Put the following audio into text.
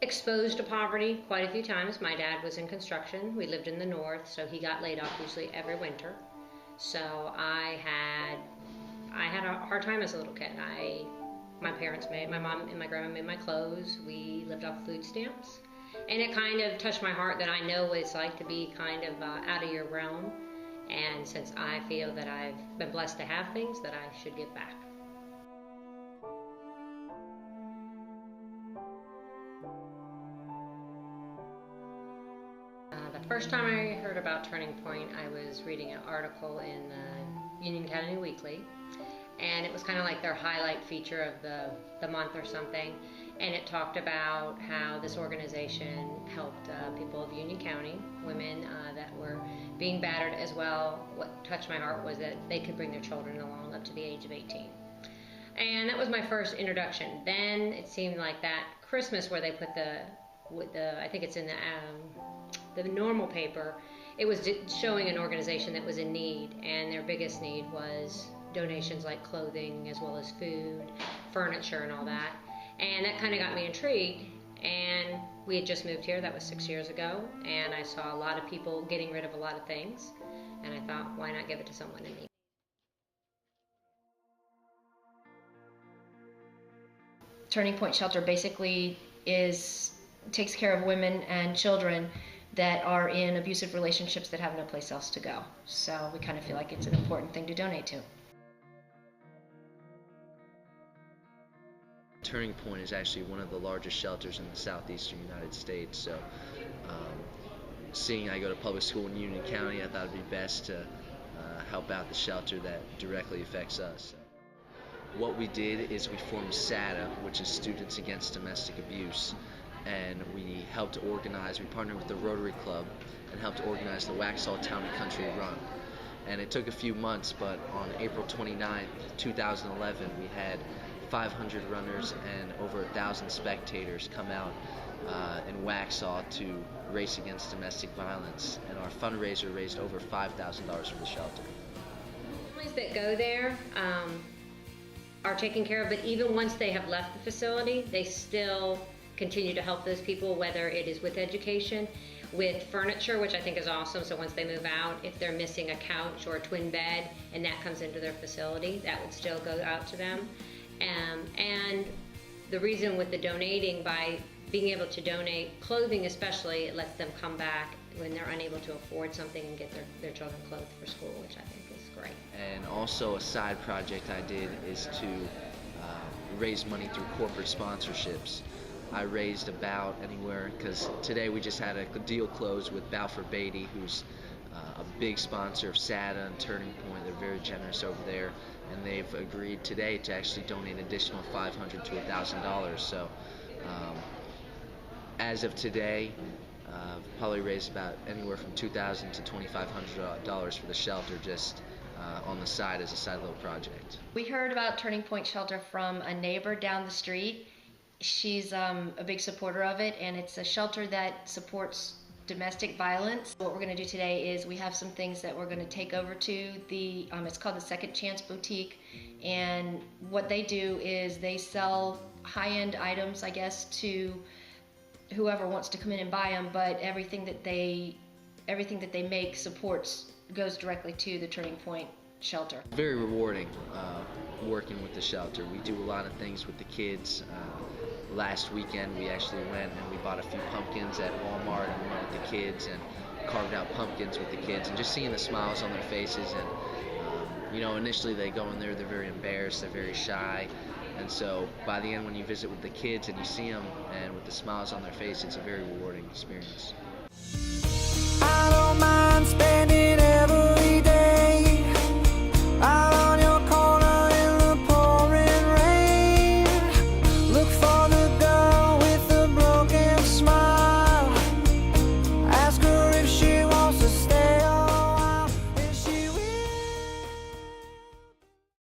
exposed to poverty quite a few times. My dad was in construction. We lived in the north, so he got laid off usually every winter. So I had a hard time as a little kid. My parents made, my mom and my grandma made my clothes. We lived off food stamps. And it kind of touched my heart that I know what it's like to be kind of out of your realm. And since I feel that I've been blessed to have things, that I should give back. The first time I heard about Turning Point, I was reading an article in the Union County Weekly, and it was kind of like their highlight feature of the month or something, and it talked about how this organization helped people of Union County, women that were being battered as well. What touched my heart was that they could bring their children along up to the age of 18. And that was my first introduction. Then it seemed like that Christmas where they put I think it's in the normal paper, it was showing an organization that was in need, and their biggest need was donations like clothing as well as food, furniture, and all that. And that kind of got me intrigued, and we had just moved here. That was 6 years ago, and I saw a lot of people getting rid of a lot of things, and I thought, why not give it to someone in need? Turning Point Shelter basically takes care of women and children that are in abusive relationships that have no place else to go. So we kind of feel like it's an important thing to donate to. Turning Point is actually one of the largest shelters in the southeastern United States. So seeing I go to public school in Union County, I thought it'd be best to help out the shelter that directly affects us. What we did is we formed SADA, which is Students Against Domestic Abuse, and we partnered with the Rotary Club and helped organize the Waxhaw Town and Country Run. And it took a few months, but on April 29th, 2011, we had 500 runners and over 1,000 spectators come out in Waxhaw to race against domestic violence, and our fundraiser raised over $5,000 for the shelter. Families that go there are taken care of, but even once they have left the facility, they still continue to help those people, whether it is with education, with furniture, which I think is awesome. So once they move out, if they're missing a couch or a twin bed and that comes into their facility, that would still go out to them. And the reason with the donating, by being able to donate clothing especially, it lets them come back when they're unable to afford something and get their children clothed for school, which I think is great. And also a side project I did is to raise money through corporate sponsorships. I raised about anywhere, because today we just had a deal closed with Balfour Beatty, who's a big sponsor of SADA and Turning Point. They're very generous over there, and they've agreed today to actually donate an additional $500 to $1,000. So as of today, probably raised about anywhere from $2,000 to $2,500 for the shelter, just on the side as a side little project. We heard about Turning Point Shelter from a neighbor down the street. She's a big supporter of it, and it's a shelter that supports domestic violence. What we're going to do today is we have some things that we're going to take over to the, it's called the Second Chance Boutique, and what they do is they sell high-end items, I guess, to whoever wants to come in and buy them, but everything that they make goes directly to the Turning Point Shelter. Very rewarding working with the shelter. We do a lot of things with the kids. Last weekend we actually went and we bought a few pumpkins at Walmart and went with the kids and carved out pumpkins with the kids, and just seeing the smiles on their faces. And initially they go in there, they're very embarrassed, they're very shy, and so by the end when you visit with the kids and you see them and with the smiles on their face, it's a very rewarding experience. I don't mind